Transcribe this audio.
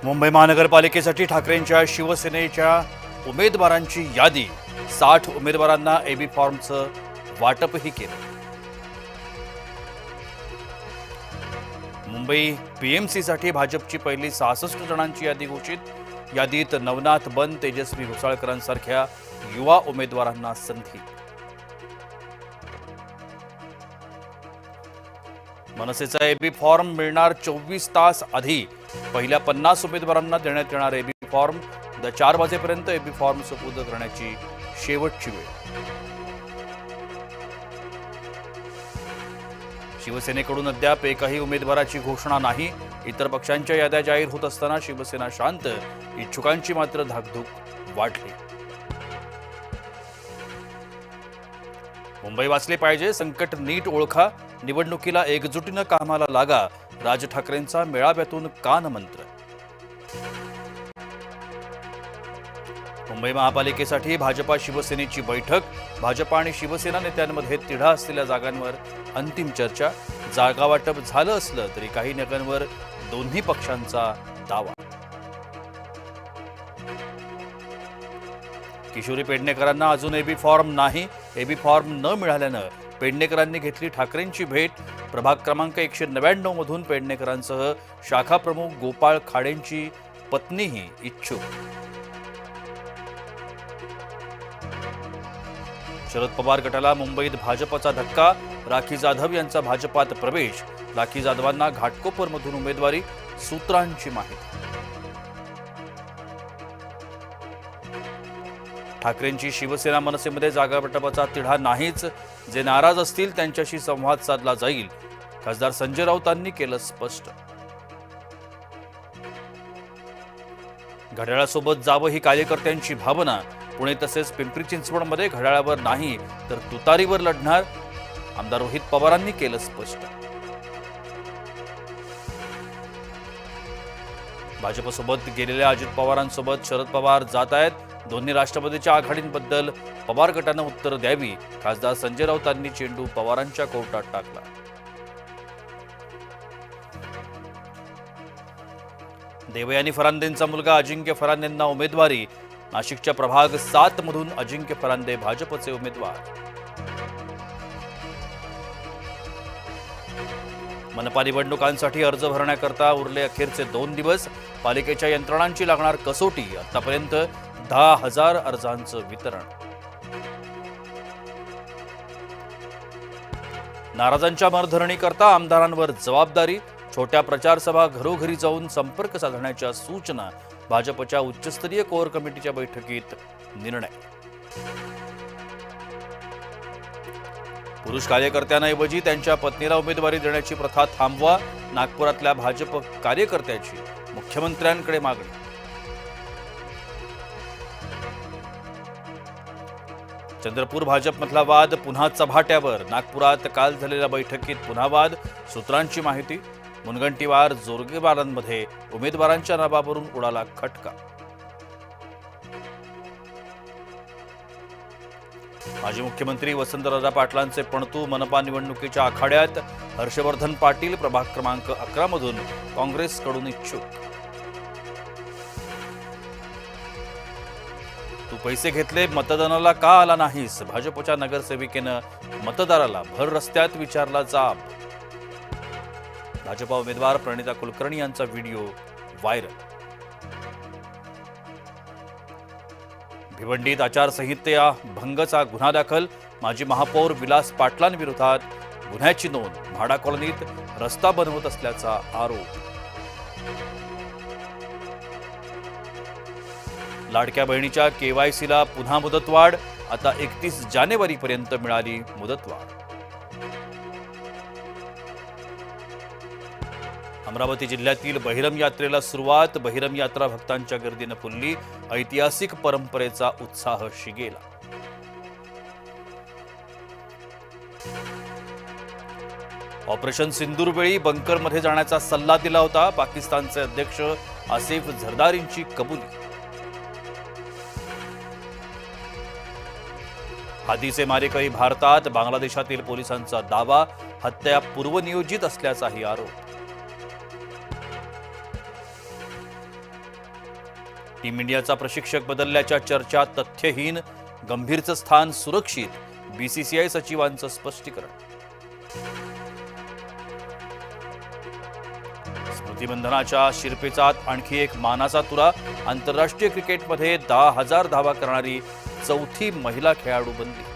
मुंबई महानगरपालिकेसाठी ठाकरेंच्या शिवसेनेच्या उमेदवारांची यादी 60 उमेदवारांना एबी फॉर्मचं वाटपही केलं। मुंबई पीएमसीसाठी भाजपची पहिली 66 जणांची यादी घोषित। यादीत नवनाथ बन, तेजस्वी घोसाळकरांसारख्या युवा उमेदवारांना संधी। मनसेचा एबी फॉर्म मिळणार 24 तास आधी। पहिल्या 50 उमेदवारांना देण्यात येणार एबी फॉर्म। उद्या 4 वाजेपर्यंत एबी फॉर्म सुपूर्द करण्याची शेवटची वेळ। शिवसेनेकडून अद्याप एकही उमेदवाराची घोषणा नाही। इतर पक्षांच्या याद्या जाहीर होत असताना शिवसेना शांत, इच्छुकांची मात्र धाकधूक वाढली। मुंबई वाचली पाहिजे, संकट नीट ओळखा, निवडणुकीला एकजुटीनं कामाला लागा, राज ठाकरेंचा मेळाव्यातून कानमंत्र। मुंबई महापालिकेसाठी भाजपा शिवसेनेची बैठक। भाजपा आणि शिवसेना नेत्यांमध्ये तिढा असलेल्या जागांवर अंतिम चर्चा। जागा वाटप झालं असलं तरी काही जागांवर दोन्ही पक्षांचा दावा। किशोरी पेडणेकरांना अजून एबी फॉर्म नाही। एबी फॉर्म न मिळाल्यानं पेडणेकरांनी घेतली ठाकरेंची भेट। प्रभाग क्रमांक 199 मधून पेडणेकरांसह शाखा प्रमुख गोपाळ खाडेंची पत्नीही इच्छुक। शरद पवार गटाला मुंबईत भाजपचा धक्का। राखी जाधव यांचा भाजपात प्रवेश। राखी जाधवांना घाटकोपरमधून उमेदवारी, सूत्रांची माहिती। ठाकरेंची शिवसेना मनसेमध्ये जागा वाटपाचा तिढा नाहीच। जे नाराज असतील त्यांच्याशी संवाद साधला जाईल, खासदार संजय राऊतांनी केलं स्पष्ट। घड्याळासोबत जावं ही कार्यकर्त्यांची भावना। पुणे तसेच पिंपरी चिंचवडमध्ये घड्याळावर नाही तर तुतारीवर लढणार, आमदार रोहित पवारांनी केलं स्पष्ट। भाजपसोबत गेलेल्या अजित पवारांसोबत शरद पवार जात आहेत। दोन्ही राष्ट्रवादीच्या आघाडींबद्दल पवार गटानं उत्तर द्यावी, खासदार संजय राऊतांनी चेंडू पवारांच्या कोर्टात टाकला। देवयानी फरांदेंचा मुलगा अजिंक्य फरांदेंना उमेदवारी। नाशिकच्या प्रभाग 7 मधून अजिंक्य फरांदे भाजपचे उमेदवार। मनपा निवडणुकांसाठी अर्ज भरण्याकरता उरले अखेरचे 2 दिवस। पालिकेच्या यंत्रणांची लागणार कसोटी। आतापर्यंत 10,000 अर्जांचं वितरण। नाराजांच्या मनधरणीकरता आमदारांवर जबाबदारी। छोट्या प्रचार सभा घरोघरी जाऊन संपर्क साधण्याच्या सूचना। भाजपच्या उच्चस्तरीय कोर कमिटीच्या बैठकीत निर्णय। पुरुष कार्यकर्त्यांऐवजी त्यांच्या पत्नीला उमेदवारी देण्याची प्रथा थांबवा। नागपुरातल्या भाजप कार्यकर्त्याची मुख्यमंत्र्यांकडे मागणी। चंद्रपूर भाजपमधला वाद पुन्हा चव्हाट्यावर। नागपुरात काल झालेल्या बैठकीत पुन्हा वाद, सूत्रांची माहिती। मुनगंटीवार जोरगेवारांमध्ये उमेदवारांच्या नावावरून उडाला खटका। माजी मुख्यमंत्री वसंतदादा पाटलांचे पणतू मनपा निवडणुकीच्या आखाड्यात। हर्षवर्धन पाटील प्रभाग क्रमांक 11 मधून काँग्रेसकडून इच्छुक। तू पैसे घेतले, मतदानाला का आला नाहीस? भाजपच्या नगरसेविकेनं मतदाराला भर रस्त्यात विचारला जाब। भाजपा उमेदवार प्रणिता कुलकर्णी यांचा व्हिडिओ व्हायरल। भिवंडीत आचारसंहिता भंगचा गुन्हा दाखल। माजी महापौर विलास पाटलांविरोधात गुन्ह्याची नोंद। म्हाडा कॉलनीत रस्ता बनवत असल्याचा आरोप। लाडक्या बहिणीच्या केवायसीला पुन्हा मुदतवाढ। आता 31 जानेवारीपर्यंत मिळाली मुदतवाढ। अमरावती जिल्ह्यातील बहिरम यात्रेला सुरुवात। बहिरम यात्रा भक्तांच्या गर्दीनं फुलली। ऐतिहासिक परंपरेचा उत्साह शिगेला। ऑपरेशन सिंदूरवेळी बंकरमध्ये जाण्याचा सल्ला दिला होता। पाकिस्तानचे अध्यक्ष आसिफ झरदारींची कबुली। हादीचे मारेकरी भारतात। बांगलादेशातील पोलिसांचा दावा। हत्या पूर्वनियोजित असल्याचाही आरोप। टीम इंडियाचा प्रशिक्षक बदलल्याच्या चर्चा तथ्यहीन, गंभीरचं स्थान सुरक्षित, बीसीसीआय सचिवांचं स्पष्टीकरण. स्मृतिबंधनाच्या शिरपेचात आणखी एक मानाचा तुरा. आंतरराष्ट्रीय क्रिकेटमध्ये 10,000 धावा करणारी चौथी महिला खेळाडू बनली.